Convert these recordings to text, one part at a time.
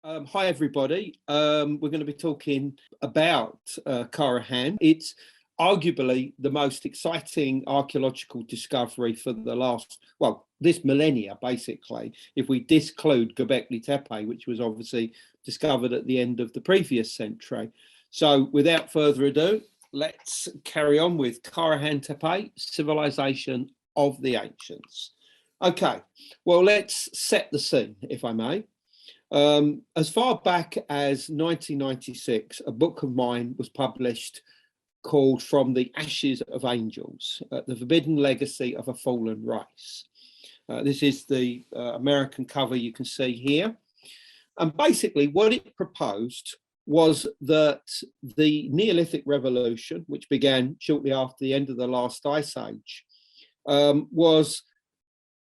Hi, everybody. We're going to be talking about Karahan. It's arguably the most exciting archaeological discovery for the last, well, this millennia, basically, if we disclude Göbekli Tepe, which was obviously discovered at the end of the previous century. So without further ado, let's carry on with Karahan Tepe, civilization of the ancients. Okay, well, let's set the scene, if I may. As far back as 1996, a book of mine was published called From the Ashes of Angels, The Forbidden Legacy of a Fallen Race. This is the American cover you can see here. And basically what it proposed was that the Neolithic Revolution, which began shortly after the end of the last ice age, was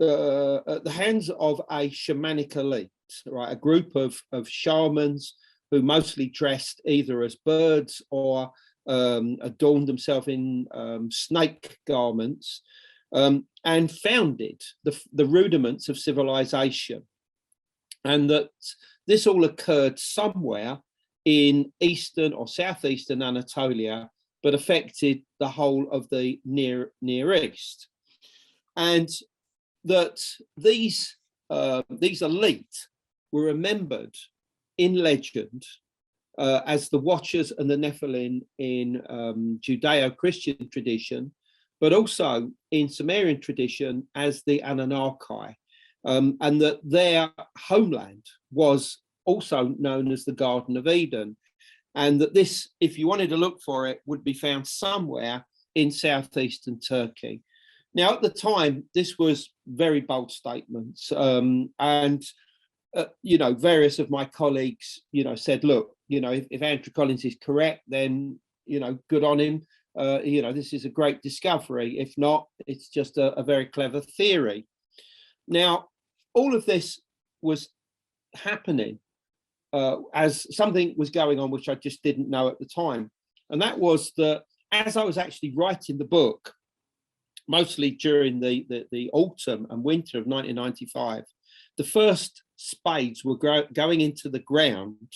at the hands of a shamanic elite. Right, a group of shamans who mostly dressed either as birds or adorned themselves in snake garments, and founded the rudiments of civilization. And that this all occurred somewhere in eastern or southeastern Anatolia, but affected the whole of the Near East. And that these elite were remembered in legend as the Watchers and the Nephilim in Judeo-Christian tradition, but also in Sumerian tradition as the Anunnaki, and that their homeland was also known as the Garden of Eden, and that this, if you wanted to look for it, would be found somewhere in southeastern Turkey. Now, at the time, this was very bold statements, and various of my colleagues, said, look, if Andrew Collins is correct, then, good on him. This is a great discovery. If not, it's just a very clever theory. Now, all of this was happening as something was going on, which I just didn't know at the time. And that was that as I was actually writing the book, mostly during the autumn and winter of 1995, the first spades were going into the ground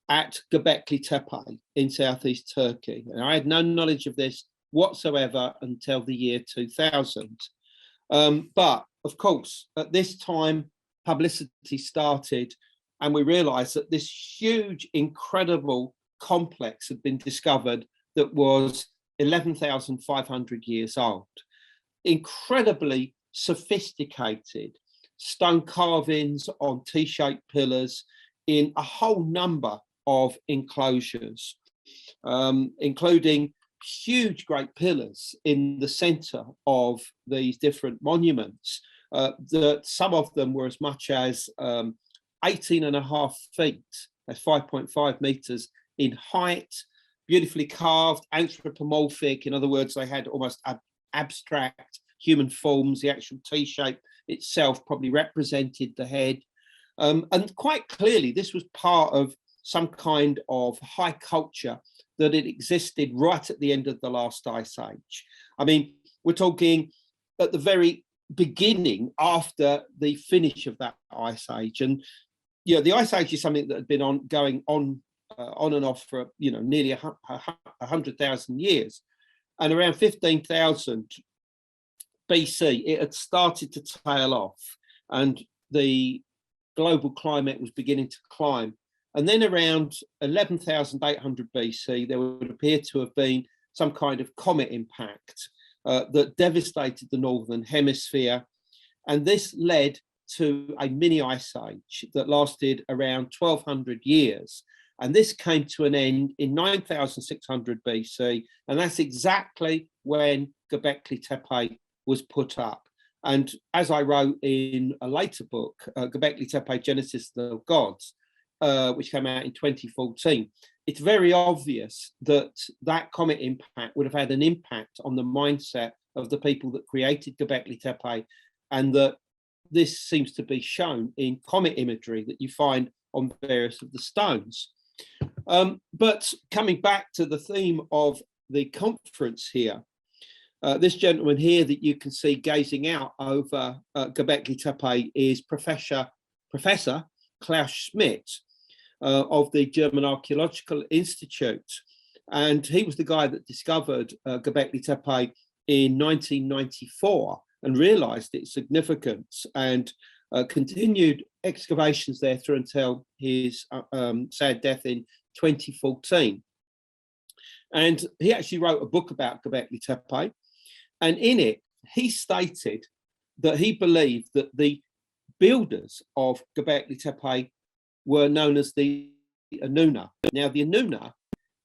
at Göbekli Tepe in southeast Turkey. And I had no knowledge of this whatsoever until the year 2000. But of course, at this time, publicity started, and we realized that this huge, incredible complex had been discovered that was 11,500 years old. Incredibly sophisticated stone carvings on T-shaped pillars in a whole number of enclosures, including huge great pillars in the center of these different monuments, that some of them were as much as 18.5 feet, that's 5.5 meters in height, beautifully carved, anthropomorphic. In other words, they had almost abstract human forms. The actual T-shape itself probably represented the head. And quite clearly, this was part of some kind of high culture that had existed right at the end of the last ice age. I mean, we're talking at the very beginning after the finish of that ice age. And, the ice age is something that had been going on and off for, nearly 100,000 years. And around 15,000 BC, it had started to tail off, and the global climate was beginning to climb. And then around 11,800 BC, there would appear to have been some kind of comet impact that devastated the northern hemisphere. And this led to a mini ice age that lasted around 1,200 years. And this came to an end in 9,600 BC. And that's exactly when Göbekli Tepe was put up. And as I wrote in a later book, Göbekli Tepe, Genesis of the Gods, which came out in 2014, it's very obvious that that comet impact would have had an impact on the mindset of the people that created Göbekli Tepe, and that this seems to be shown in comet imagery that you find on various of the stones. But coming back to the theme of the conference here, this gentleman here that you can see gazing out over Göbekli Tepe is Professor Klaus Schmidt. of the German Archaeological Institute. And he was the guy that discovered Göbekli Tepe in 1994 and realized its significance, and continued excavations there through until his sad death in 2014. And he actually wrote a book about Göbekli Tepe, and in it he stated that he believed that the builders of Göbekli Tepe were known as the Anunna. Now, the Anunna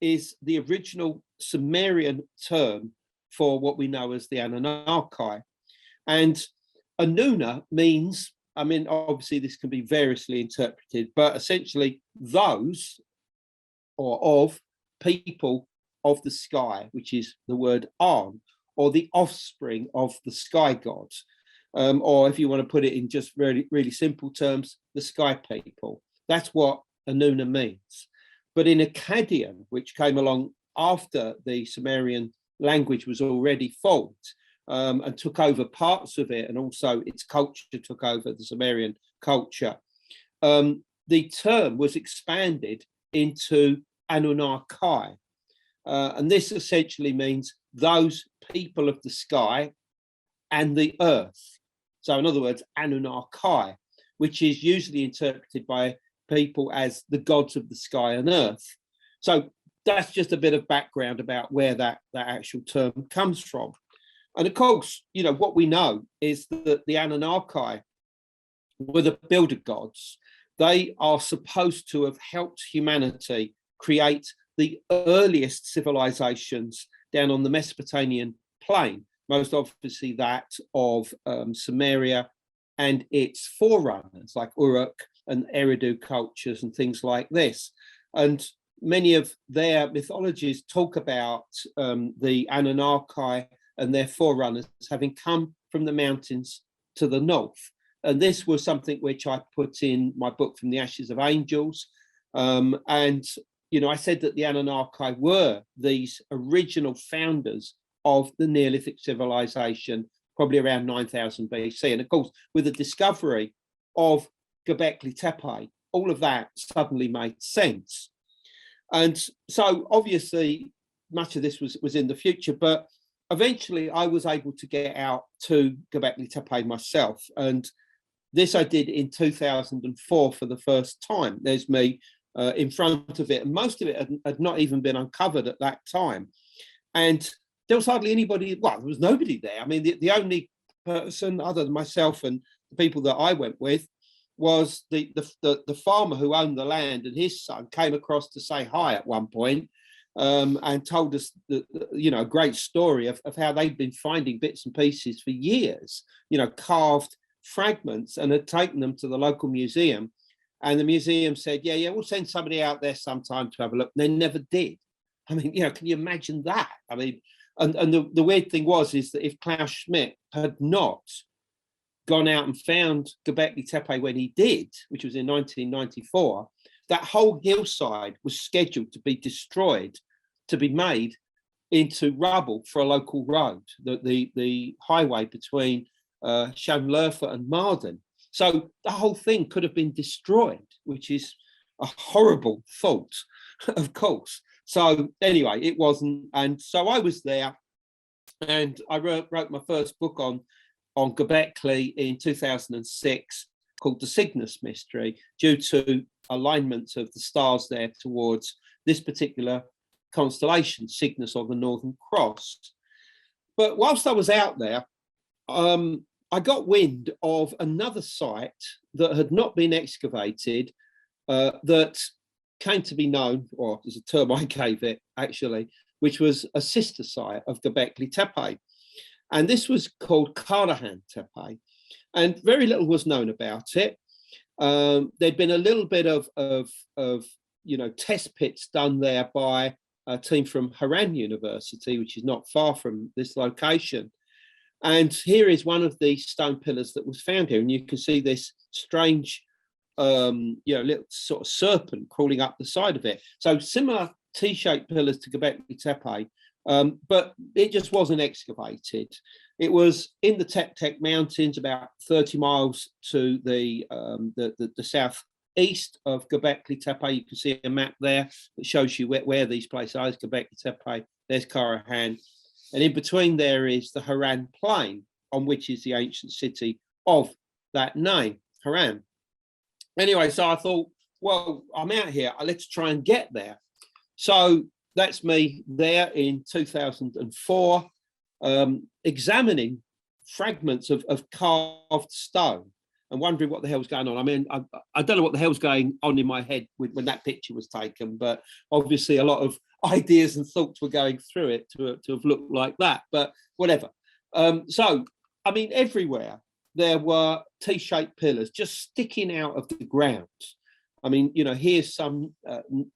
is the original Sumerian term for what we know as the Anunnaki. And Anunna means, I mean, obviously this can be variously interpreted, but essentially those or of people of the sky, which is the word An, or the offspring of the sky gods. Or if you want to put it in just really, really simple terms, the sky people. That's what Anunna means. But in Akkadian, which came along after the Sumerian language was already formed, and took over parts of it, and also its culture took over the Sumerian culture, the term was expanded into Anunnaki. And this essentially means those people of the sky and the earth. So in other words, Anunnaki, which is usually interpreted by people as the gods of the sky and earth. So that's just a bit of background about where that actual term comes from. And of course, you know, what we know is that the Anunnaki were the builder gods. They are supposed to have helped humanity create the earliest civilizations down on the Mesopotamian plain, most obviously that of Sumeria and its forerunners like Uruk and Eridu cultures and things like this. And many of their mythologies talk about the Anunnaki and their forerunners having come from the mountains to the north. And this was something which I put in my book, From the Ashes of Angels. And, you know, I said that the Anunnaki were these original founders of the Neolithic civilization, probably around 9000 BC. And of course, with the discovery of Göbekli Tepe, all of that suddenly made sense. And so obviously much of this was in the future, but eventually I was able to get out to Göbekli Tepe myself. And this I did in 2004 for the first time. There's me in front of it, and most of it had not even been uncovered at that time. And there was hardly anybody, well, there was nobody there. I mean, the only person other than myself and the people that I went with was the farmer who owned the land, and his son came across to say hi at one point, and told us a great story of how they'd been finding bits and pieces for years, you know, carved fragments, and had taken them to the local museum. And the museum said, yeah, we'll send somebody out there sometime to have a look. And they never did. I mean, you know, can you imagine that? I mean, and the weird thing is that if Klaus Schmidt had not gone out and found Göbekli Tepe when he did, which was in 1994, that whole hillside was scheduled to be destroyed, to be made into rubble for a local road, the highway between Schönlöfer and Marden. So the whole thing could have been destroyed, which is a horrible thought, of course. So anyway, it wasn't. And so I was there, and I wrote my first book on Göbekli in 2006, called The Cygnus Mystery, due to alignments of the stars there towards this particular constellation, Cygnus, or the Northern Cross. But whilst I was out there, I got wind of another site that had not been excavated, that came to be known, or there's a term I gave it actually, which was a sister site of Göbekli Tepe. And this was called Karahan Tepe. And very little was known about it. There'd been a little bit of test pits done there by a team from Haran University, which is not far from this location. And here is one of the stone pillars that was found here. And you can see this strange, little sort of serpent crawling up the side of it. So similar T-shaped pillars to Göbekli Tepe, but it just wasn't excavated. It was in the Tep Tek Mountains, about 30 miles to the east of Göbekli Tepe. You can see a map there that shows you where these places are. There's Göbekli Tepe, there's Karahan. And in between there is the Haran Plain, on which is the ancient city of that name, Haran. Anyway, so I thought, well, I'm out here, let's try and get there. So that's me there in 2004, examining fragments of carved stone and wondering what the hell's going on. I mean, I don't know what the hell's going on in my head when that picture was taken, but obviously a lot of ideas and thoughts were going through it to have looked like that, but whatever. So, I mean, everywhere there were T-shaped pillars just sticking out of the ground. I mean, you know, here's some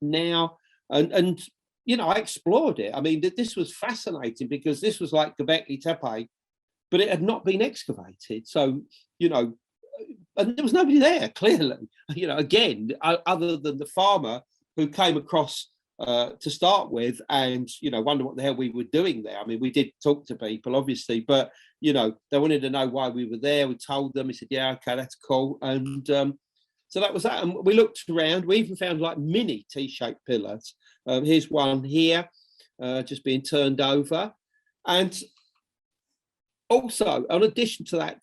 now, and you know, I explored it. I mean, this was fascinating because this was like Göbekli Tepe, but it had not been excavated. So, you know, and there was nobody there, clearly, you know, again, other than the farmer who came across to start with and, you know, wonder what the hell we were doing there. I mean, we did talk to people, obviously, but, you know, they wanted to know why we were there. We told them, he said, yeah, okay, that's cool. And so that was that. And we looked around. We even found like mini T-shaped pillars. Here's one here, just being turned over. And also, in addition to that,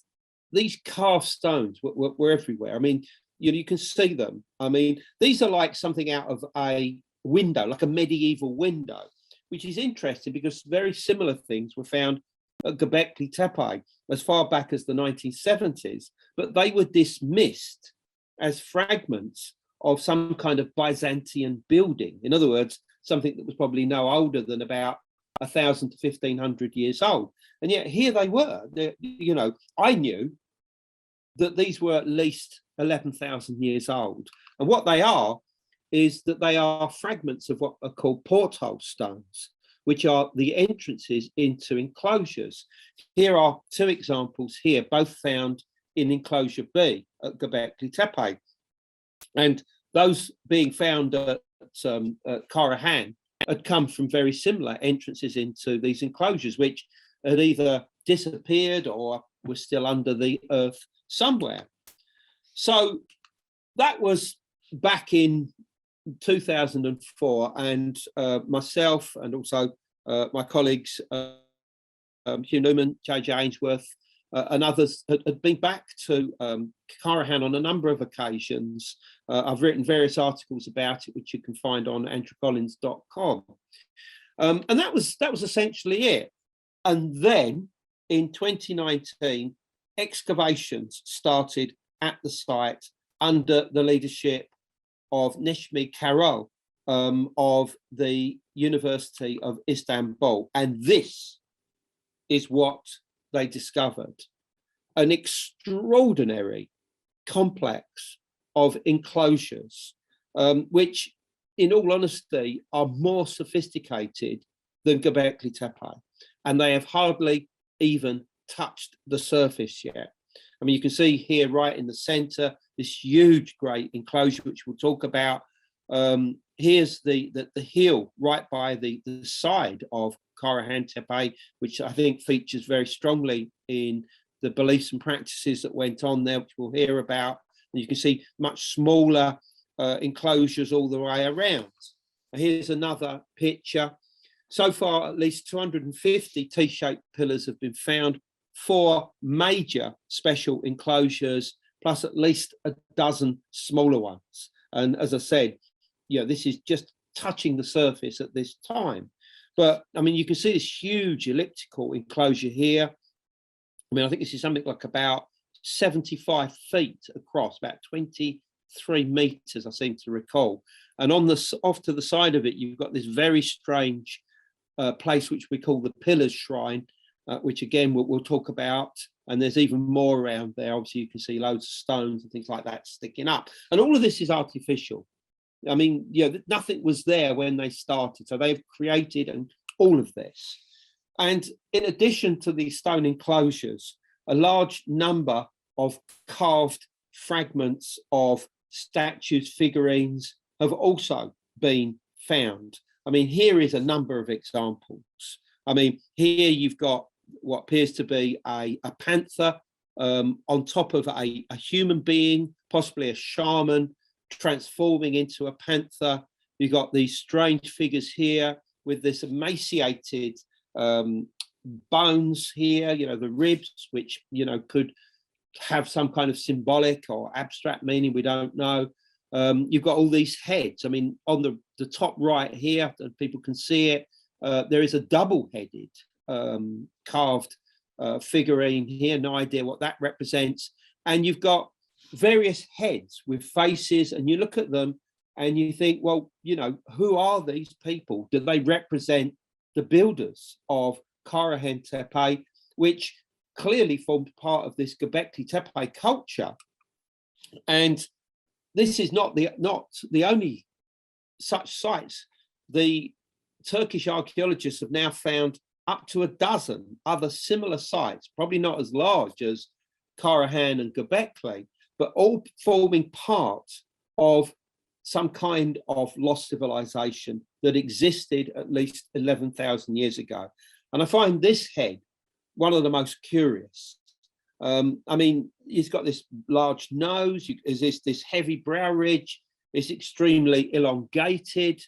these carved stones were everywhere. I mean, you know, you can see them. I mean, these are like something out of a window, like a medieval window, which is interesting because very similar things were found at Göbekli Tepe as far back as the 1970s, but they were dismissed as fragments of some kind of Byzantine building. In other words, something that was probably no older than about 1,000 to 1,500 years old. And yet here they were. You know, I knew that these were at least 11,000 years old. And what they are is that they are fragments of what are called portal stones, which are the entrances into enclosures. Here are two examples here, both found in enclosure B at Göbekli Tepe. And those being found at Karahan had come from very similar entrances into these enclosures, which had either disappeared or were still under the earth somewhere. So that was back in 2004, and myself and also my colleagues, Hugh Newman, J.J. Ainsworth, and others had been back to Karahan on a number of occasions. I've written various articles about it, which you can find on andrewcollins.com. And that was essentially it. And then in 2019, excavations started at the site under the leadership of Neshmi Karol of the University of Istanbul. And this is what they discovered: an extraordinary complex of enclosures, which, in all honesty, are more sophisticated than Göbekli Tepe, and they have hardly even touched the surface yet. I mean, you can see here right in the center, this huge, great enclosure, which we'll talk about. Here's the hill right by the side of Karahan Tepe, which I think features very strongly in the beliefs and practices that went on there, which we'll hear about. And you can see much smaller enclosures all the way around. And here's another picture. So far, at least 250 T-shaped pillars have been found, 4 major special enclosures, plus at least a dozen smaller ones. And as I said, you know, this is just touching the surface at this time. But I mean, you can see this huge elliptical enclosure here. I mean, I think this is something like about 75 feet across, about 23 meters, I seem to recall. And on the off to the side of it, you've got this very strange place which we call the Pillars Shrine, which again we'll talk about. And there's even more around there. Obviously, you can see loads of stones and things like that sticking up. And all of this is artificial. I mean, you know, nothing was there when they started. So they've created and all of this. And in addition to these stone enclosures, a large number of carved fragments of statues, figurines have also been found. I mean, here is a number of examples. I mean, here you've got what appears to be a panther on top of a human being, possibly a shaman, transforming into a panther. You've got these strange figures here with this emaciated bones here, the ribs, which, could have some kind of symbolic or abstract meaning, we don't know. You've got all these heads. I mean, on the top right here, and people can see it, there is a double-headed carved figurine here, no idea what that represents. And you've got various heads with faces, and you look at them and you think, well, who are these people? Do they represent the builders of Karahan Tepe, which clearly formed part of this Göbekli Tepe culture? And this is not the only such sites. The Turkish archaeologists have now found up to a dozen other similar sites, probably not as large as Karahan and Göbekli, but all forming part of some kind of lost civilization that existed at least 11,000 years ago. And I find this head one of the most curious. I mean, he's got this large nose, is this heavy brow ridge, it's extremely elongated,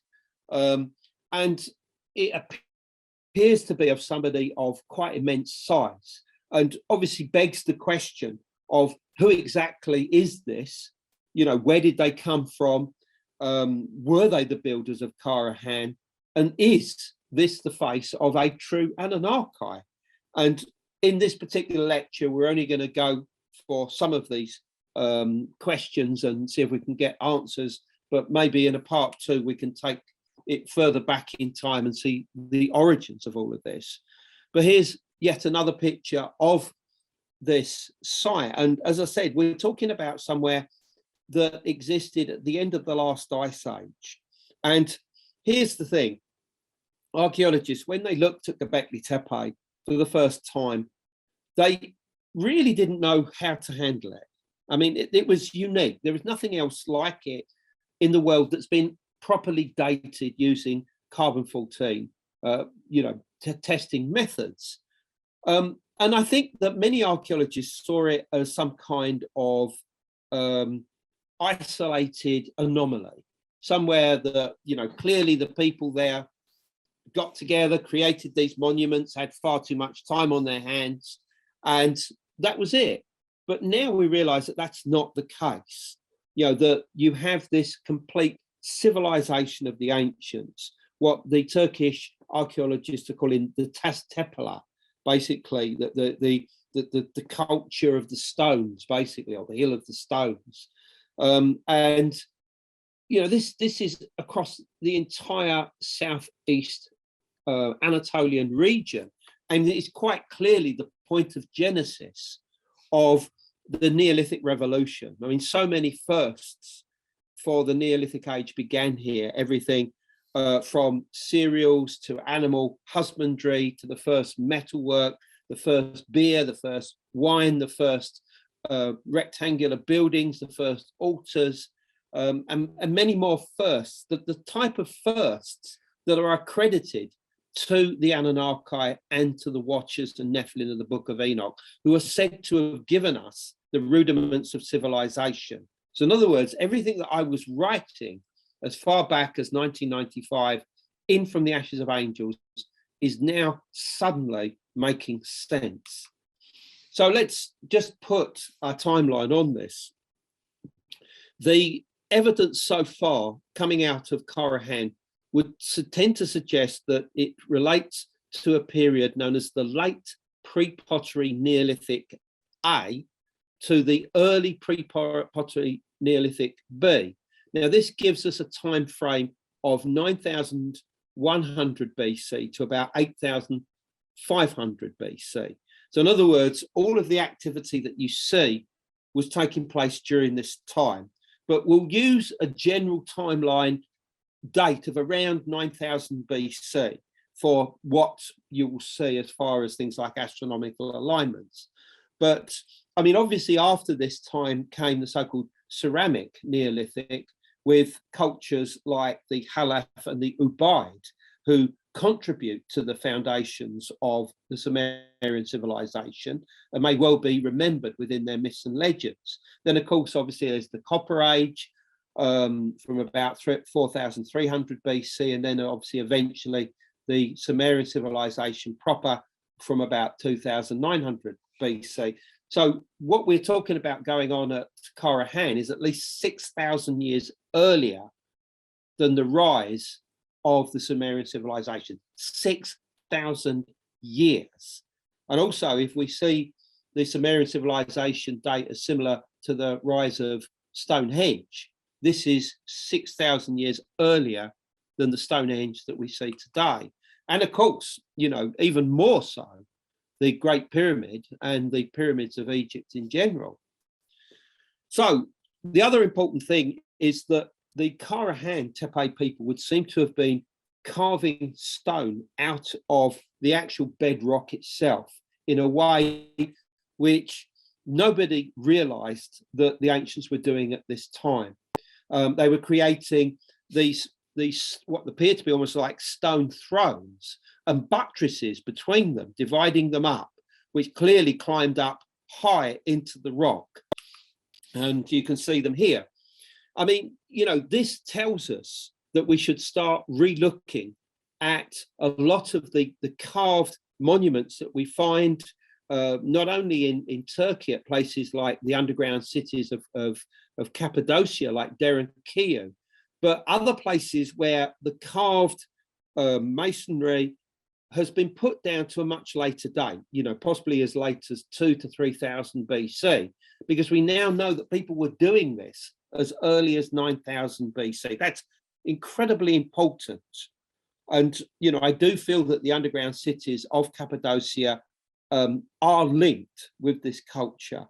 and it appears to be of somebody of quite immense size, and obviously begs the question of who exactly is this? Where did they come from? Were they the builders of Karahan? And is this the face of a true Anunnaki? And in this particular lecture, we're only going to go for some of these questions and see if we can get answers, but maybe in a part two, we can take it further back in time and see the origins of all of this. But here's yet another picture of this site. And as I said, we're talking about somewhere that existed at the end of the last ice age. And here's the thing. Archaeologists, when they looked at Göbekli Tepe for the first time, they really didn't know how to handle it. I mean, it was unique. There was nothing else like it in the world that's been properly dated using carbon-14, testing methods. And I think that many archaeologists saw it as some kind of isolated anomaly, somewhere that, clearly the people there got together, created these monuments, had far too much time on their hands, and that was it. But now we realize that that's not the case. That you have this complete civilization of the ancients, what the Turkish archaeologists are calling the Tas Tepeler, basically the culture of the stones, basically, or the hill of the stones. And this is across the entire southeast Anatolian region, and it's quite clearly the point of genesis of the Neolithic revolution. I mean, so many firsts for the Neolithic age began here. Everything from cereals to animal husbandry to the first metalwork, the first beer, the first wine, the first rectangular buildings, the first altars, and many more firsts. The type of firsts that are accredited to the Anunnaki and to the Watchers and Nephilim of the Book of Enoch, who are said to have given us the rudiments of civilization. So in other words, everything that I was writing as far back as 1995 in From the Ashes of Angels is now suddenly making sense. So let's just put a timeline on this. The evidence so far coming out of Karahan would tend to suggest that it relates to a period known as the late pre-pottery Neolithic A to the early pre-pottery Neolithic B. Now, this gives us a time frame of 9,100 BC to about 8,500 BC. So in other words, all of the activity that you see was taking place during this time, but we'll use a general timeline date of around 9,000 BC for what you will see as far as things like astronomical alignments. But I mean, obviously after this time came the so-called ceramic Neolithic, with cultures like the Halaf and the Ubaid, who contribute to the foundations of the Sumerian civilization and may well be remembered within their myths and legends. Then, of course, obviously there's the Copper Age, from about 4,300 BC, and then obviously eventually the Sumerian civilization proper from about 2,900 BC. So what we're talking about going on at Karahan is at least 6,000 years earlier than the rise of the Sumerian civilization. 6,000 years. And also, if we see the Sumerian civilization date as similar to the rise of Stonehenge, this is 6,000 years earlier than the Stonehenge that we see today. And of course, you know, even more so, the Great Pyramid and the pyramids of Egypt in general. So the other important thing is that the Karahan Tepe people would seem to have been carving stone out of the actual bedrock itself in a way which nobody realized that the ancients were doing at this time. They were creating these what appear to be almost like stone thrones and buttresses between them, dividing them up, which clearly climbed up high into the rock. And you can see them here. I mean, you know, this tells us that we should start re-looking at a lot of the carved monuments that we find not only in Turkey at places like the underground cities of Cappadocia, like Derinkiyu, but other places where the carved masonry has been put down to a much later date, you know, possibly as late as 2,000 to 3,000 BC, because we now know that people were doing this as early as 9,000 BC. That's incredibly important. And, you know, I do feel that the underground cities of Cappadocia are linked with this culture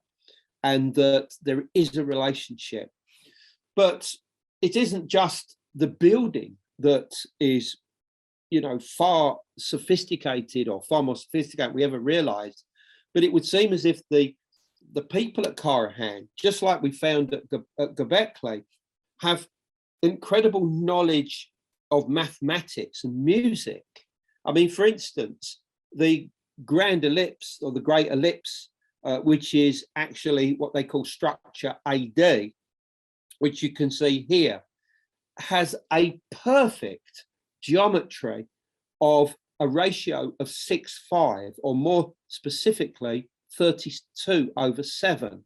and that there is a relationship. But it isn't just the building that is, you know, far sophisticated or far more sophisticated we ever realized, but it would seem as if the people at Karahan, just like we found at Göbekli, have incredible knowledge of mathematics and music. I mean, for instance, the grand ellipse or the great ellipse, which is actually what they call structure AD, which you can see here, has a perfect geometry of a ratio of 6:5, or more specifically 32/7.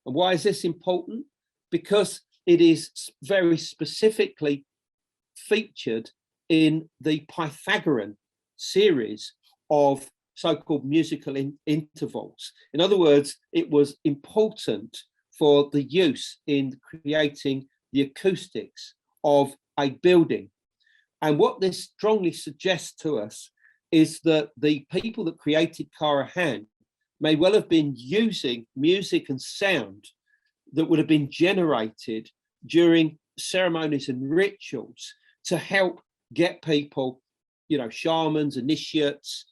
And why is this important? Because it is very specifically featured in the Pythagorean series of so-called musical intervals. In other words, it was important for the use in creating the acoustics of a building. And what this strongly suggests to us is that the people that created Karahan may well have been using music and sound that would have been generated during ceremonies and rituals to help get people, you know, shamans, initiates,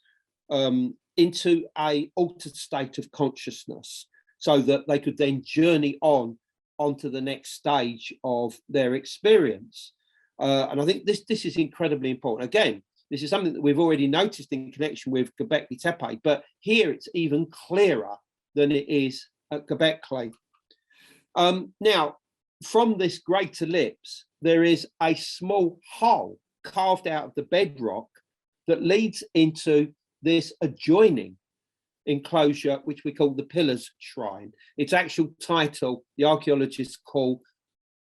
into a altered state of consciousness, so that they could then journey onto the next stage of their experience. And I think this is incredibly important. Again, this is something that we've already noticed in connection with Göbekli Tepe, but here it's even clearer than it is at Göbekli. Now, from this great ellipse, there is a small hole carved out of the bedrock that leads into this adjoining enclosure, which we call the Pillars Shrine. Its actual title, the archaeologists call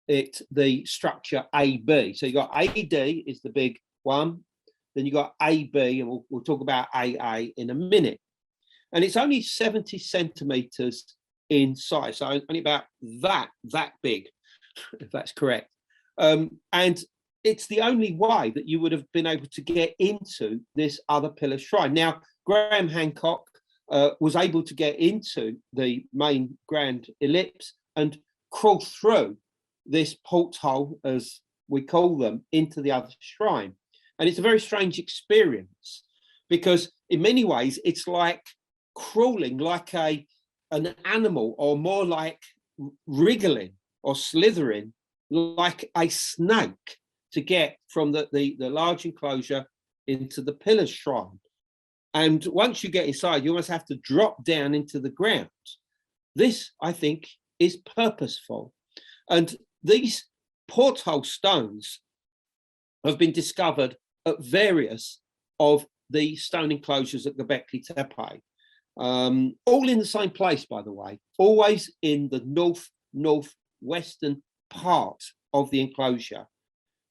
it the structure AB. So you got AD is the big one, then you got AB, and we'll talk about AA in a minute. And it's only 70 centimeters in size, so only about that big, if that's correct. And it's the only way that you would have been able to get into this other pillar shrine. Now, Graham Hancock was able to get into the main grand ellipse and crawl through this porthole, as we call them, into the other shrine. And it's a very strange experience, because in many ways it's like crawling like an animal, or more like wriggling or slithering like a snake to get from the large enclosure into the pillar shrine. And once you get inside, you almost have to drop down into the ground. This, I think, is purposeful. And these porthole stones have been discovered at various of the stone enclosures at Göbekli Tepe, all in the same place, by the way, always in the northwestern part of the enclosure.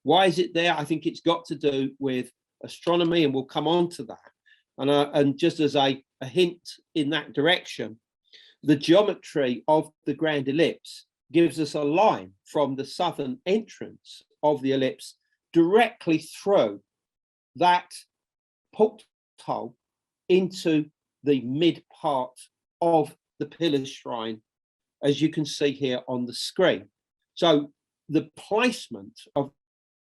Why is it there? I think it's got to do with astronomy, and we'll come on to that. And just as a hint in that direction, the geometry of the grand ellipse gives us a line from the southern entrance of the ellipse directly through that porthole into the mid part of the pillar shrine, as you can see here on the screen. So the placement of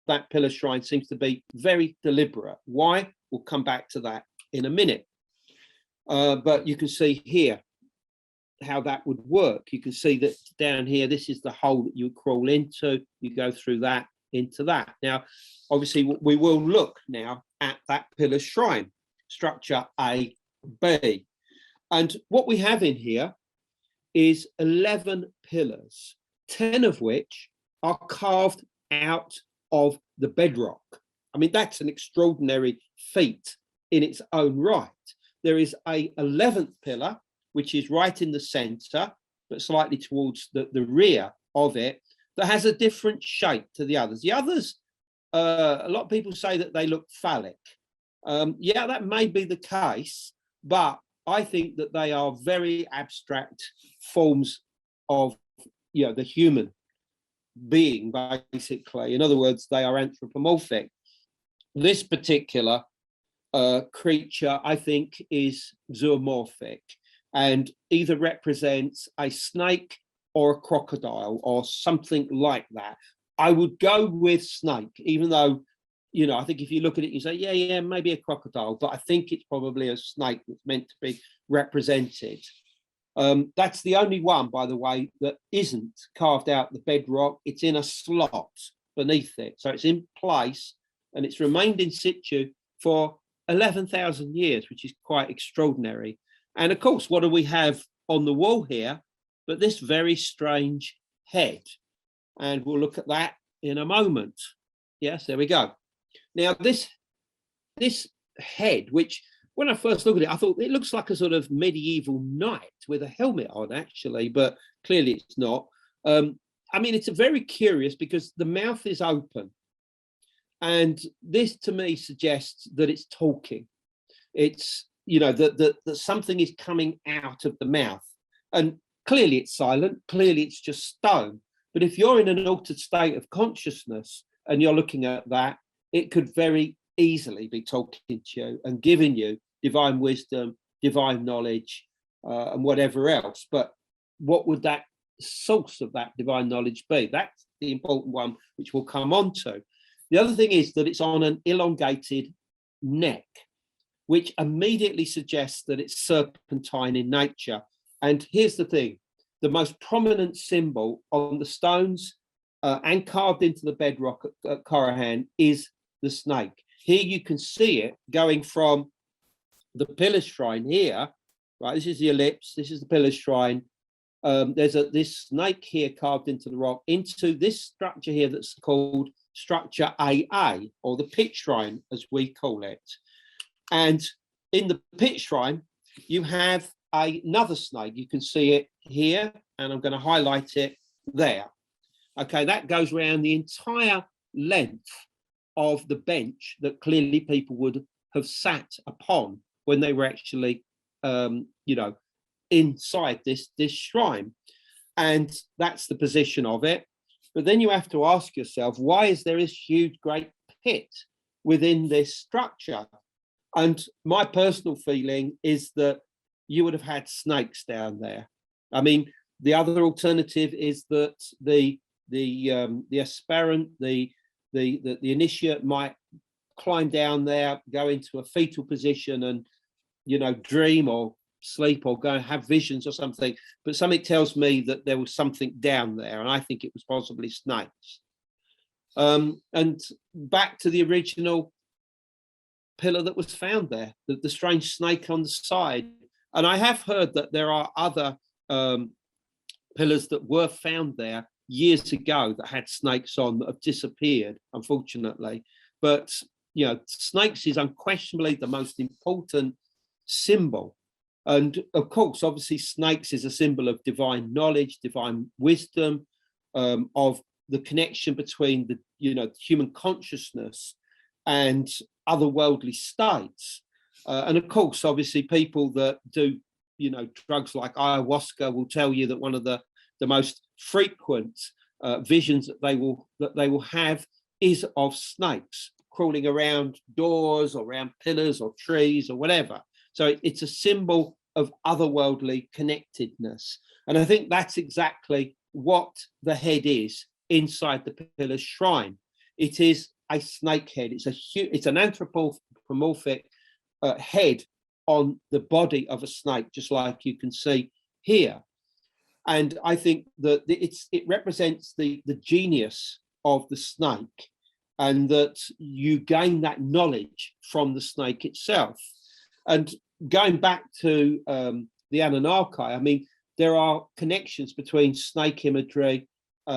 that pillar shrine seems to be very deliberate. Why? We'll come back to that in a minute. But you can see here how that would work. You can see that down here, this is the hole that you crawl into. You go through that into that. Now, obviously, we will look now at that pillar shrine, structure A, B. And what we have in here is 11 pillars, 10 of which are carved out of the bedrock. I mean, that's an extraordinary feat in its own right. There is a 11th pillar, which is right in the center, but slightly towards the rear of it, that has a different shape to the others. The others, a lot of people say that they look phallic. Yeah, that may be the case, but I think that they are very abstract forms of, the human being, basically. In other words, they are anthropomorphic. This particular creature, I think, is zoomorphic and either represents a snake or a crocodile or something like that. I would go with snake, even though, I think if you look at it, you say, yeah, maybe a crocodile, but I think it's probably a snake that's meant to be represented. That's the only one, by the way, that isn't carved out the bedrock. It's in a slot beneath it. So it's in place and it's remained in situ for 11,000 years, which is quite extraordinary. And of course, what do we have on the wall here but this very strange head? And we'll look at that in a moment. Yes, there we go. Now, this head, which when I first looked at it, I thought it looks like a sort of medieval knight with a helmet on, actually, but clearly it's not. I mean, it's very curious because the mouth is open. And this to me suggests that it's talking. It's, that something is coming out of the mouth. And clearly it's silent, clearly it's just stone. But if you're in an altered state of consciousness and you're looking at that, it could very easily be talking to you and giving you divine wisdom, divine knowledge, and whatever else. But what would that source of that divine knowledge be? That's the important one, which we'll come on to. The other thing is that it's on an elongated neck, which immediately suggests that it's serpentine in nature. And here's the thing, the most prominent symbol on the stones and carved into the bedrock at Karahan is the snake. Here you can see it going from the pillar shrine here, right? This is the ellipse, this is the pillar shrine. There's this snake here carved into the rock, into this structure here that's called structure AA, or the pit shrine, as we call it. And in the pit shrine, you have another snake. You can see it here, and I'm going to highlight it there. Okay, that goes around the entire length of the bench that clearly people would have sat upon when they were actually, inside this shrine. And that's the position of it. But then you have to ask yourself, why is there this huge, great pit within this structure? And my personal feeling is that you would have had snakes down there. I mean, the other alternative is that the aspirant, the initiate might climb down there, go into a fetal position and, dream or sleep or go and have visions or something. But something tells me that there was something down there, and I think it was possibly snakes. And back to the original pillar that was found there, the strange snake on the side. And I have heard that there are other pillars that were found there years ago that had snakes on that have disappeared, unfortunately. But, you know, snakes is unquestionably the most important symbol. And of course, obviously, snakes is a symbol of divine knowledge, divine wisdom, of the connection between the, you know, human consciousness and otherworldly states. And of course, obviously, people that do, you know, drugs like ayahuasca will tell you that one of the most frequent visions that they will have is of snakes crawling around doors or around pillars or trees or whatever. So it's a symbol of otherworldly connectedness. And I think that's exactly what the head is inside the pillar's shrine. It is a snake head. It's an anthropomorphic head on the body of a snake, just like you can see here. And I think that it represents the genius of the snake, and that you gain that knowledge from the snake itself. And going back to the Anunnaki, I mean, there are connections between snake imagery,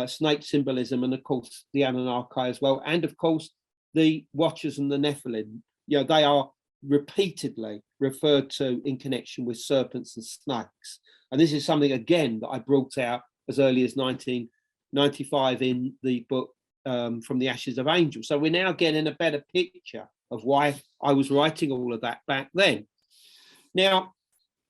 snake symbolism, and of course the Anunnaki as well, and of course the Watchers and the Nephilim. You know, they are repeatedly referred to in connection with serpents and snakes. And this is something, again, that I brought out as early as 1995 in the book From the Ashes of Angels. So we're now getting a better picture of why I was writing all of that back then. Now,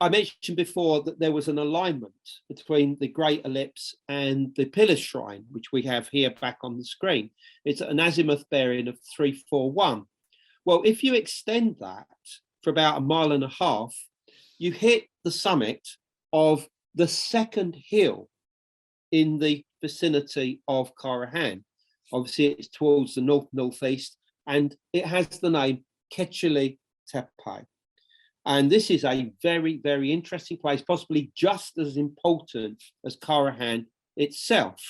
I mentioned before that there was an alignment between the Great Ellipse and the Pillar Shrine, which we have here back on the screen. It's an azimuth bearing of 341. Well, if you extend that for about 1.5 miles, you hit the summit of the second hill in the vicinity of Karahan. Obviously, it's towards the north-northeast, and it has the name Karahan Tepe. And this is a very, very interesting place, possibly just as important as Karahan itself,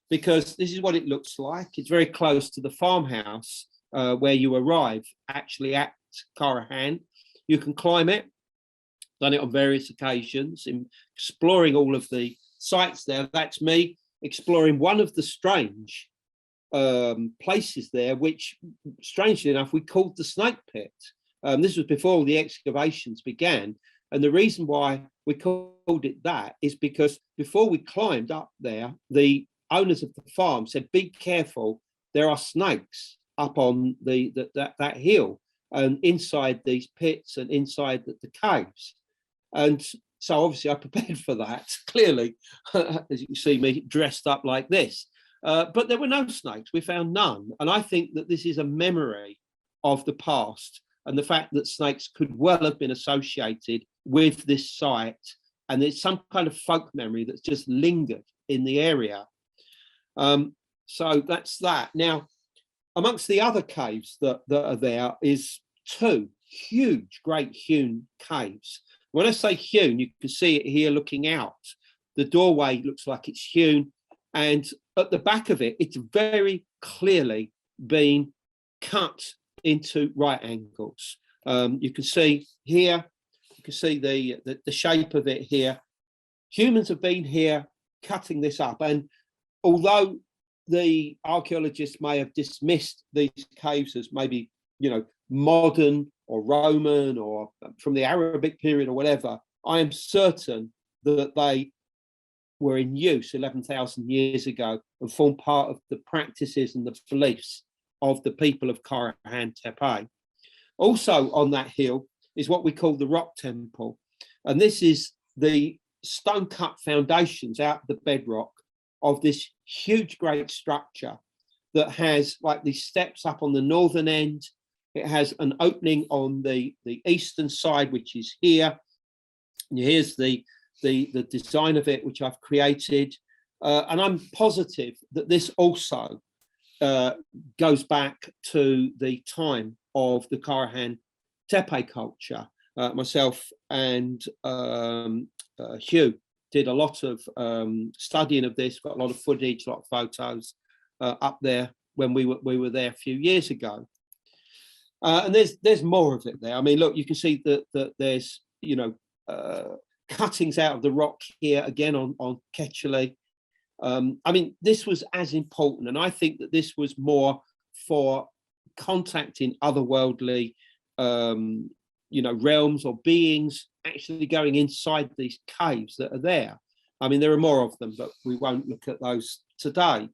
because this is what it looks like. It's very close to the farmhouse where you arrive, actually at Karahan. You can climb it, done it on various occasions, in exploring all of the sites there. That's me exploring one of the strange places there, which, strangely enough, we called the Snake Pit. This was before the excavations began. And the reason why we called it that is because before we climbed up there, the owners of the farm said, be careful, there are snakes up on that hill and inside these pits and inside the caves. And so obviously I prepared for that, clearly, as you can see me dressed up like this. But there were no snakes, we found none. And I think that this is a memory of the past, and the fact that snakes could well have been associated with this site, and there's some kind of folk memory that's just lingered in the area. So that's that. Now, amongst the other caves that are there is two huge, great hewn caves. When I say hewn, you can see it here looking out. The doorway looks like it's hewn, and at the back of it, it's very clearly been cut into right angles. You can see here, you can see the shape of it here. Humans have been here cutting this up, and although the archaeologists may have dismissed these caves as maybe, you know, modern or Roman or from the Arabic period or whatever, I am certain that they were in use 11,000 years ago and form part of the practices and the beliefs of the people of Karahan Tepe. Also on that hill is what we call the Rock Temple. And this is the stone cut foundations out of the bedrock of this huge, great structure that has like these steps up on the northern end. It has an opening on the eastern side, which is here. And here's the design of it, which I've created. And I'm positive that this also goes back to the time of the Karahan Tepe culture. Myself and Hugh did a lot of studying of this, got a lot of footage, a lot of photos up there when we were there a few years ago. And there's more of it there. I mean, look, you can see that there's, you know, cuttings out of the rock here again on Karahan. I mean, this was as important, and I think that this was more for contacting otherworldly, realms or beings actually going inside these caves that are there. I mean, there are more of them, but we won't look at those today.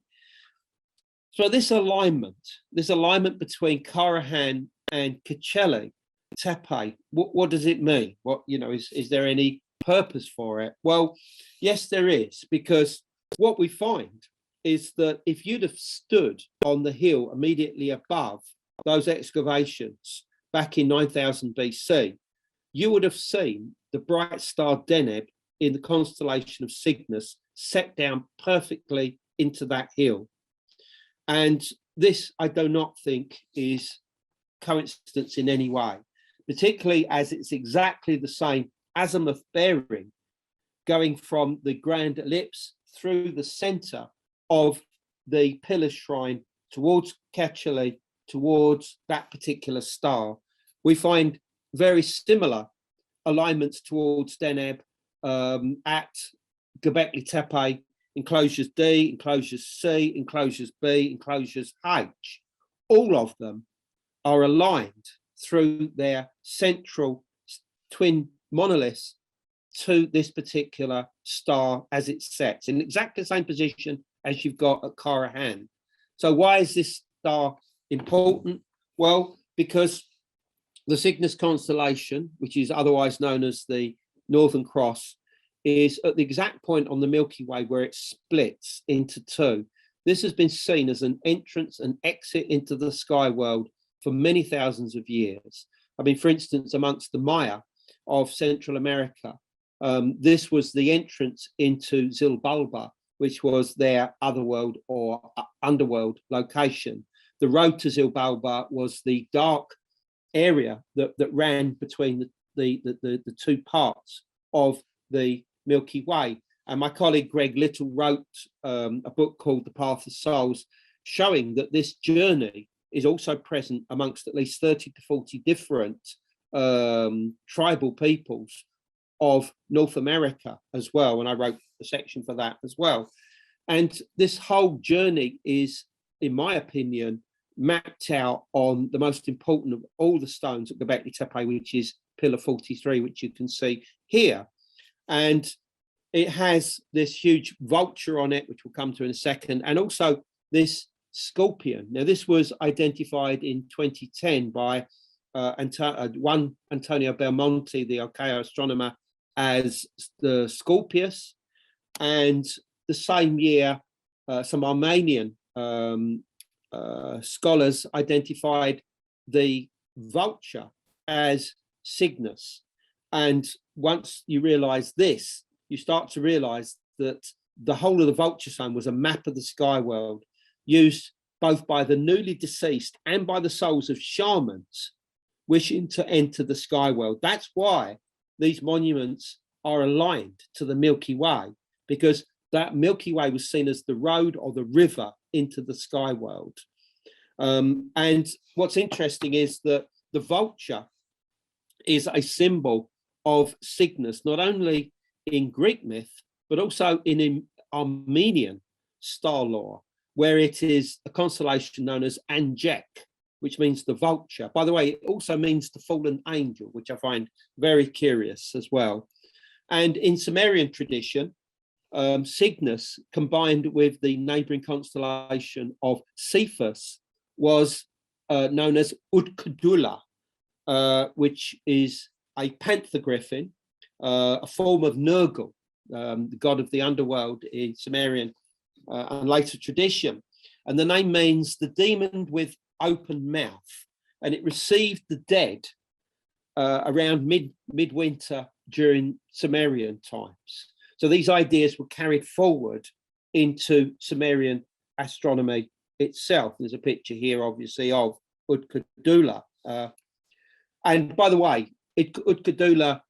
So this alignment between Karahan and Karahan Tepe, what does it mean? What, is there any purpose for it? Well, yes, there is, because what we find is that if you'd have stood on the hill immediately above those excavations back in 9000 BC, you would have seen the bright star Deneb in the constellation of Cygnus set down perfectly into that hill. And this, I do not think, is coincidence in any way, particularly as it's exactly the same azimuth bearing going from the grand ellipse through the center of the pillar shrine towards Karahan, towards that particular star. We find very similar alignments towards Deneb at Göbekli Tepe, enclosures D, enclosures C, enclosures B, enclosures H. All of them are aligned through their central twin monoliths to this particular star as it sets in exactly the same position as you've got at Karahan. So why is this star important? Well, because the Cygnus constellation, which is otherwise known as the Northern Cross, is at the exact point on the Milky Way where it splits into two. This has been seen as an entrance and exit into the sky world for many thousands of years. I mean, for instance, amongst the Maya of Central America, this was the entrance into Zilbalba, which was their otherworld or underworld location. The road to Zilbalba was the dark area that ran between the two parts of the Milky Way. And my colleague Greg Little wrote a book called The Path of Souls, showing that this journey is also present amongst at least 30 to 40 different tribal peoples of North America as well. And I wrote a section for that as well. And this whole journey is, in my opinion, mapped out on the most important of all the stones at Göbekli Tepe, which is Pillar 43, which you can see here. And it has this huge vulture on it, which we'll come to in a second, and also this scorpion. Now, this was identified in 2010 by Antonio Belmonte, the Archaeo astronomer, as the Scorpius. And the same year, some Armenian scholars identified the vulture as Cygnus. And once you realize this, you start to realize that the whole of the vulture sign was a map of the sky world used both by the newly deceased and by the souls of shamans wishing to enter the sky world. That's why these monuments are aligned to the Milky Way, because that Milky Way was seen as the road or the river into the sky world. And what's interesting is that the vulture is a symbol of Cygnus, not only in Greek myth, but also in Armenian star lore, where it is a constellation known as Anjek, which means the vulture. By the way, it also means the fallen angel, which I find very curious as well. And in Sumerian tradition, Cygnus, combined with the neighboring constellation of Cephus, was known as Utkadula, which is a panther griffin, a form of Nergal, the god of the underworld in Sumerian and later tradition. And the name means the demon with open mouth. And it received the dead around midwinter during Sumerian times. So these ideas were carried forward into Sumerian astronomy itself. There's a picture here, obviously, of Utkadula. And by the way, Utkadula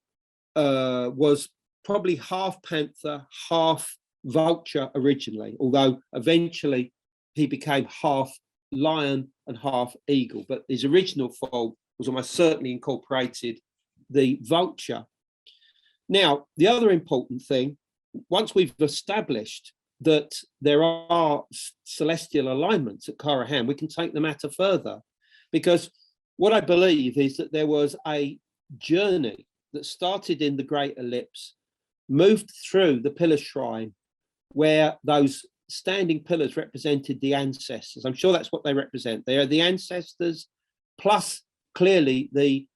was probably half panther, half vulture originally, although eventually he became half lion and half eagle. But his original form was almost certainly incorporated the vulture. Now, the other important thing, once we've established that there are celestial alignments at Karahan, we can take the matter further, because what I believe is that there was a journey that started in the Great Ellipse, moved through the pillar shrine, where those standing pillars represented the ancestors. I'm sure that's what they represent. They are the ancestors, plus clearly the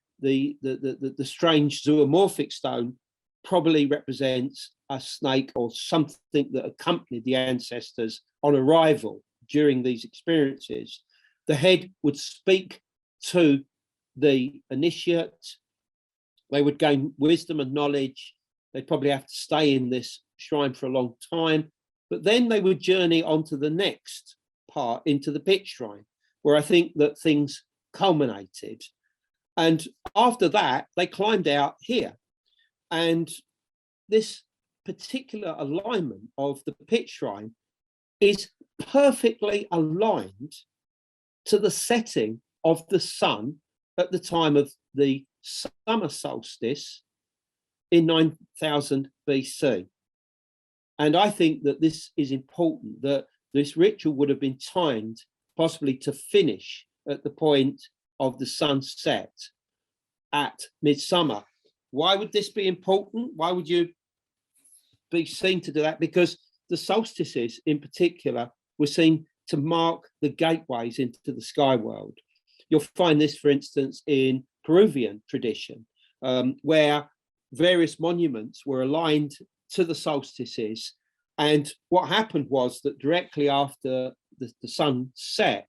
strange zoomorphic stone probably represents a snake or something that accompanied the ancestors on arrival during these experiences. The head would speak to the initiate. They would gain wisdom and knowledge. They'd probably have to stay in this shrine for a long time, but then they would journey on to the next part, into the pit shrine, where I think that things culminated. And after that, they climbed out here. And this particular alignment of the pit shrine is perfectly aligned to the setting of the sun at the time of the summer solstice in 9000 BC. And I think that this is important, that this ritual would have been timed possibly to finish at the point of the sunset at midsummer. Why would this be important? Why would you be seen to do that? Because the solstices in particular were seen to mark the gateways into the sky world. You'll find this, for instance, in Peruvian tradition, where various monuments were aligned to the solstices. And what happened was that directly after the sun set,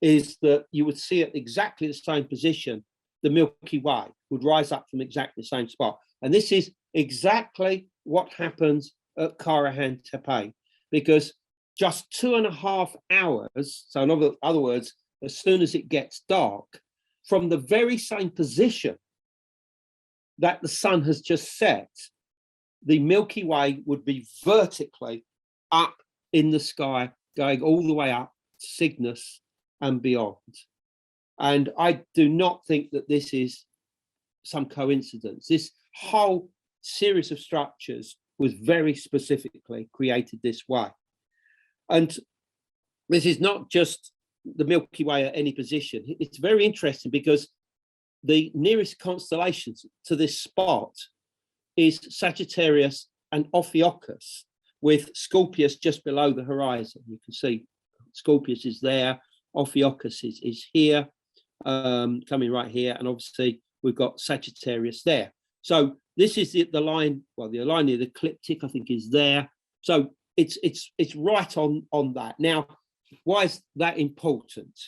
is that you would see at exactly the same position, the Milky Way would rise up from exactly the same spot. And this is exactly what happens at Karahan Tepe, because just 2.5 hours, so in other words, as soon as it gets dark, from the very same position that the sun has just set, the Milky Way would be vertically up in the sky, going all the way up to Cygnus and beyond. And I do not think that this is some coincidence. This whole series of structures was very specifically created this way. And this is not just the Milky Way at any position. It's very interesting because the nearest constellations to this spot is Sagittarius and Ophiuchus, with Scorpius just below the horizon. You can see Scorpius is there, Ophiuchus is here, coming right here, and obviously we've got Sagittarius there. So this is the line, well, the line of the ecliptic, I think, is there. So it's right on that. Now, why is that important?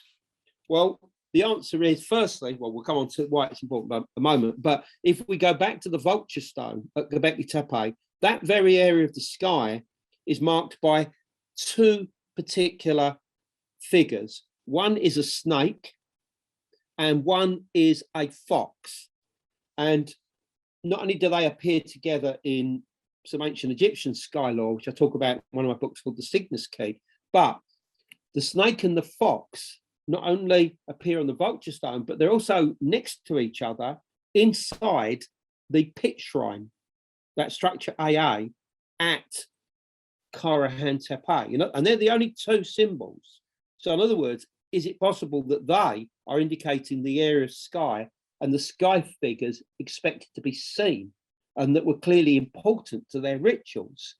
Well, the answer is, firstly, well, we'll come on to why it's important in a moment, but if we go back to the vulture stone at Göbekli Tepe, that very area of the sky is marked by two particular figures. One is a snake and one is a fox. And not only do they appear together in some ancient Egyptian sky lore, which I talk about in one of my books called The Cygnus Key, but the snake and the fox not only appear on the vulture stone, but they're also next to each other inside the pit shrine, that structure AA, at Karahan Tepe, you know, and they're the only two symbols. So in other words, is it possible that they are indicating the area of sky and the sky figures expected to be seen and that were clearly important to their rituals?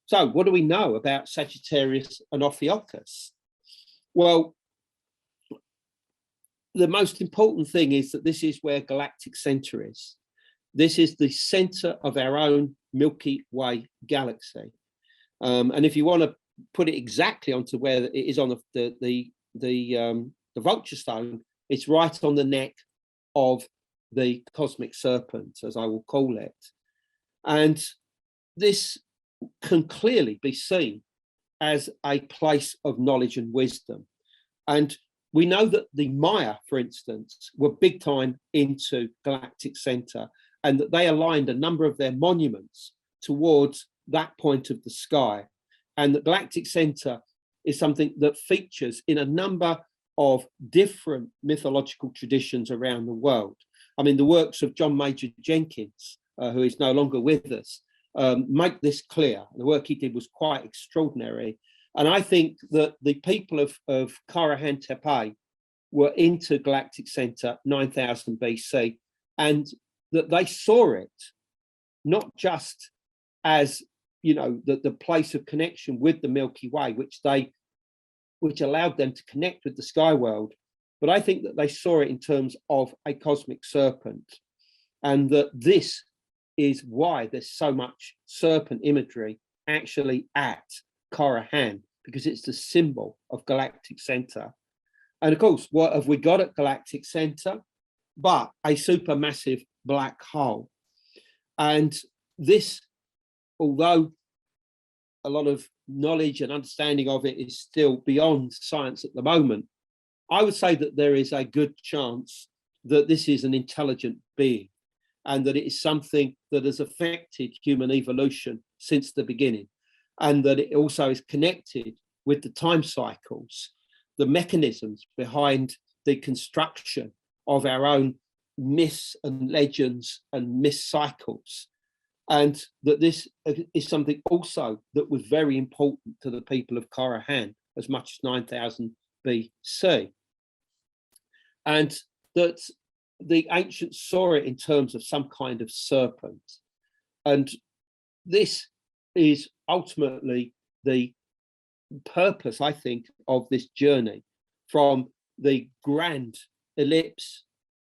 So what do we know about Sagittarius and Ophiuchus? Well, the most important thing is that this is where galactic center is. This is the center of our own Milky Way galaxy. And if you want to put it exactly onto where it is on the vulture stone, it's right on the neck of the cosmic serpent, as I will call it. And this can clearly be seen as a place of knowledge and wisdom. And we know that the Maya, for instance, were big time into galactic center, and that they aligned a number of their monuments towards that point of the sky. And the galactic center is something that features in a number of different mythological traditions around the world. I mean, the works of John Major Jenkins, who is no longer with us, make this clear. The work he did was quite extraordinary. And I think that the people of Karahan Tepe were into Galactic Center 9000 BC, and that they saw it not just as, you know, the place of connection with the Milky Way, which allowed them to connect with the sky world, but I think that they saw it in terms of a cosmic serpent, and that this is why there's so much serpent imagery actually at Karahan, because it's the symbol of Galactic Center. And of course, what have we got at Galactic Center but a supermassive black hole? And this, although a lot of knowledge and understanding of it is still beyond science at the moment, I would say that there is a good chance that this is an intelligent being, and that it is something that has affected human evolution since the beginning, and that it also is connected with the time cycles, the mechanisms behind the construction of our own myths and legends and myth cycles. And that this is something also that was very important to the people of Karahan as much as 9000 BC. And that the ancients saw it in terms of some kind of serpent. And this is ultimately the purpose, I think, of this journey, from the grand ellipse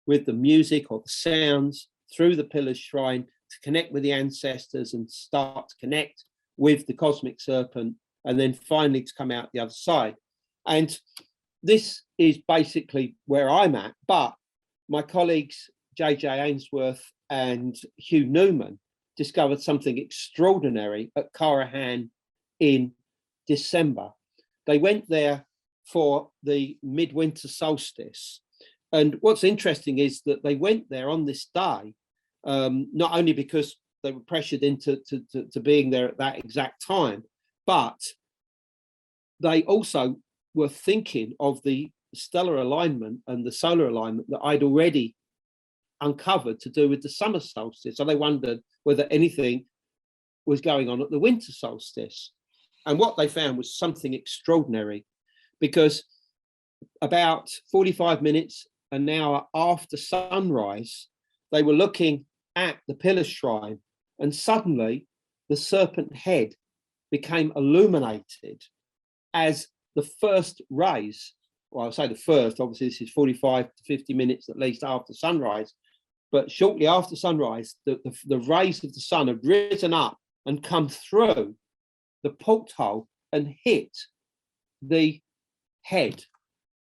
with the music or the sounds through the pillar's shrine to connect with the ancestors and start to connect with the cosmic serpent, and then finally to come out the other side. And this is basically where I'm at, but my colleagues J.J. Ainsworth and Hugh Newman discovered something extraordinary at Karahan in December. They went there for the midwinter solstice. And what's interesting is that they went there on this day, not only because they were pressured into to being there at that exact time, but they also were thinking of the stellar alignment and the solar alignment that I'd already uncovered to do with the summer solstice. So they wondered whether anything was going on at the winter solstice. And what they found was something extraordinary, because about 45 minutes, an hour after sunrise, they were looking at the pillar shrine, and suddenly the serpent head became illuminated as the first rays, well, I'll say the first, obviously this is 45 to 50 minutes at least after sunrise, but shortly after sunrise, the rays of the sun had risen up and come through the porthole and hit the head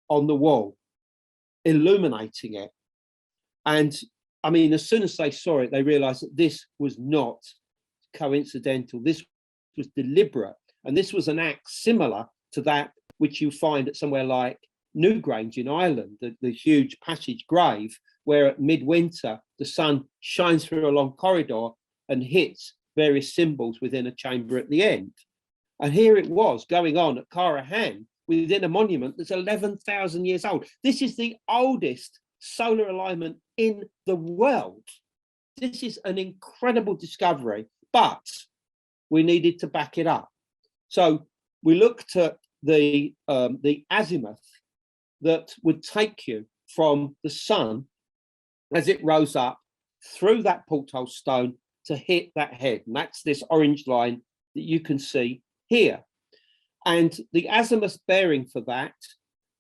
on the wall, illuminating it. And I mean, as soon as they saw it, they realized that this was not coincidental. This was deliberate. And this was an act similar to that which you find at somewhere like Newgrange in Ireland, the huge passage grave, where at midwinter, the sun shines through a long corridor and hits various symbols within a chamber at the end. And here it was going on at Karahan within a monument that's 11,000 years old. This is the oldest solar alignment in the world. This is an incredible discovery, but we needed to back it up. So we looked at the azimuth that would take you from the sun as it rose up through that porthole stone to hit that head. And that's this orange line that you can see here. And the azimuth bearing for that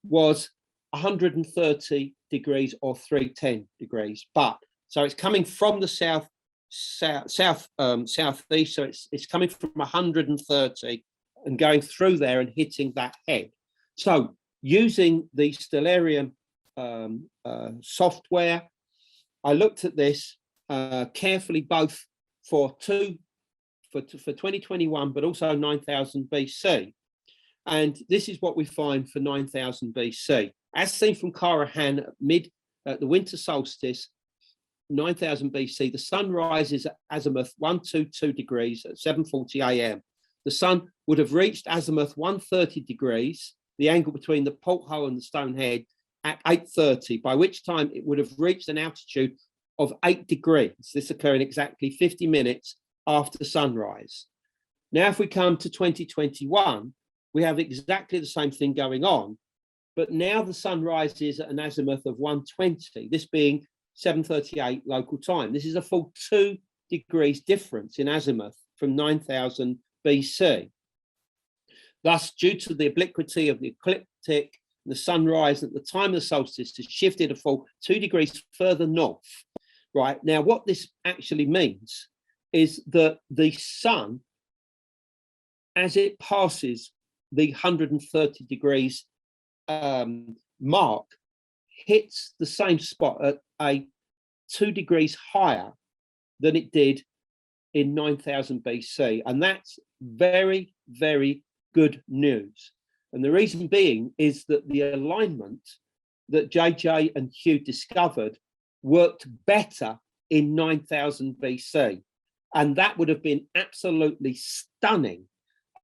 was 130 degrees or 310 degrees. But so it's coming from the southeast. So it's coming from 130 and going through there and hitting that head. So using the Stellarium software, I looked at this carefully, both for 2021, but also 9000 BC. And this is what we find for 9000 BC. As seen from Karahan at the winter solstice, 9000 BC, the sun rises at azimuth 122 degrees at 7:40 a.m. The sun would have reached azimuth 130 degrees, the angle between the porthole and the stone head, at 8:30, by which time it would have reached an altitude of 8 degrees. This occurring exactly 50 minutes after sunrise. Now, if we come to 2021, we have exactly the same thing going on, but now the sun rises at an azimuth of 120, this being 7:38 local time. This is a full 2 degrees difference in azimuth from 9000 BC. Thus, due to the obliquity of the ecliptic, the sunrise at the time of the solstice has shifted a full 2 degrees further north. Right now, what this actually means is that the sun, as it passes the 130 degrees mark, hits the same spot at a 2 degrees higher than it did in 9000 BC. And that's very, very good news. And the reason being is that the alignment that JJ and Hugh discovered worked better in 9000 BC. And that would have been absolutely stunning.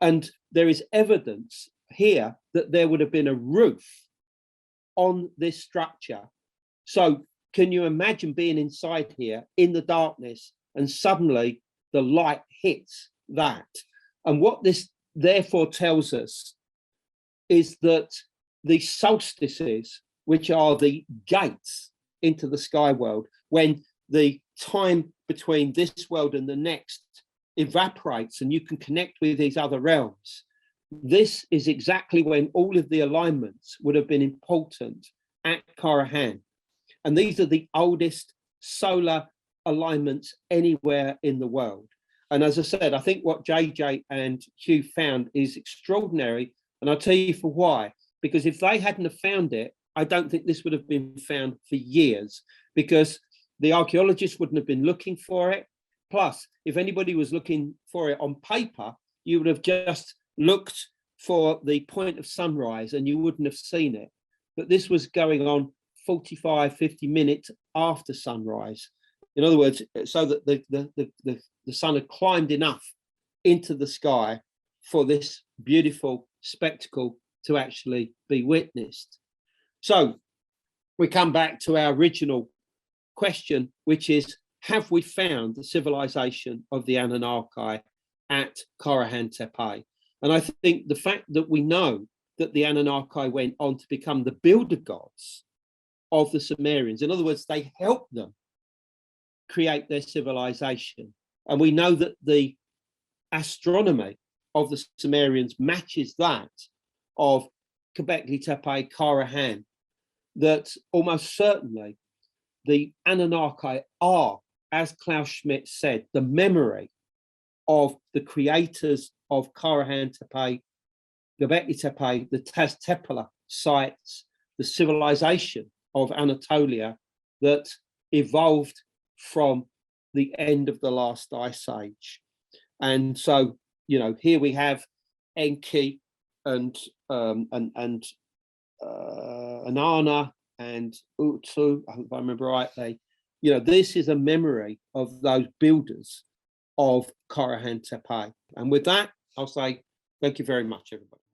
And there is evidence here that there would have been a roof on this structure. So can you imagine being inside here in the darkness and suddenly the light hits that? And what this therefore tells us is that the solstices, which are the gates into the sky world, when the time between this world and the next evaporates and you can connect with these other realms, this is exactly when all of the alignments would have been important at Karahan. And these are the oldest solar alignments anywhere in the world. And as I said, I think what JJ and Hugh found is extraordinary. And I'll tell you for why. Because if they hadn't have found it, I don't think this would have been found for years, because the archaeologists wouldn't have been looking for it. Plus, if anybody was looking for it on paper, you would have just looked for the point of sunrise and you wouldn't have seen it. But this was going on 45, 50 minutes after sunrise. In other words, so that the sun had climbed enough into the sky for this beautiful spectacle to actually be witnessed. So we come back to our original question, which is, have we found the civilization of the Anunnaki at Karahan Tepe? And I think the fact that we know that the Anunnaki went on to become the builder gods of the Sumerians, in other words, they helped them create their civilization. And we know that the astronomy of the Sumerians matches that of Göbekli Tepe, Karahan, that almost certainly the Anunnaki are, as Klaus Schmidt said, the memory of the creators of Karahan Tepe, Göbekli Tepe, the Taz sites, the civilization of Anatolia that evolved from the end of the last ice age. And so, you know, here we have Enki and Inanna and Utu, I hope I remember rightly. You know, this is a memory of those builders of Karahan Tepe. And with that, I'll say thank you very much, everybody.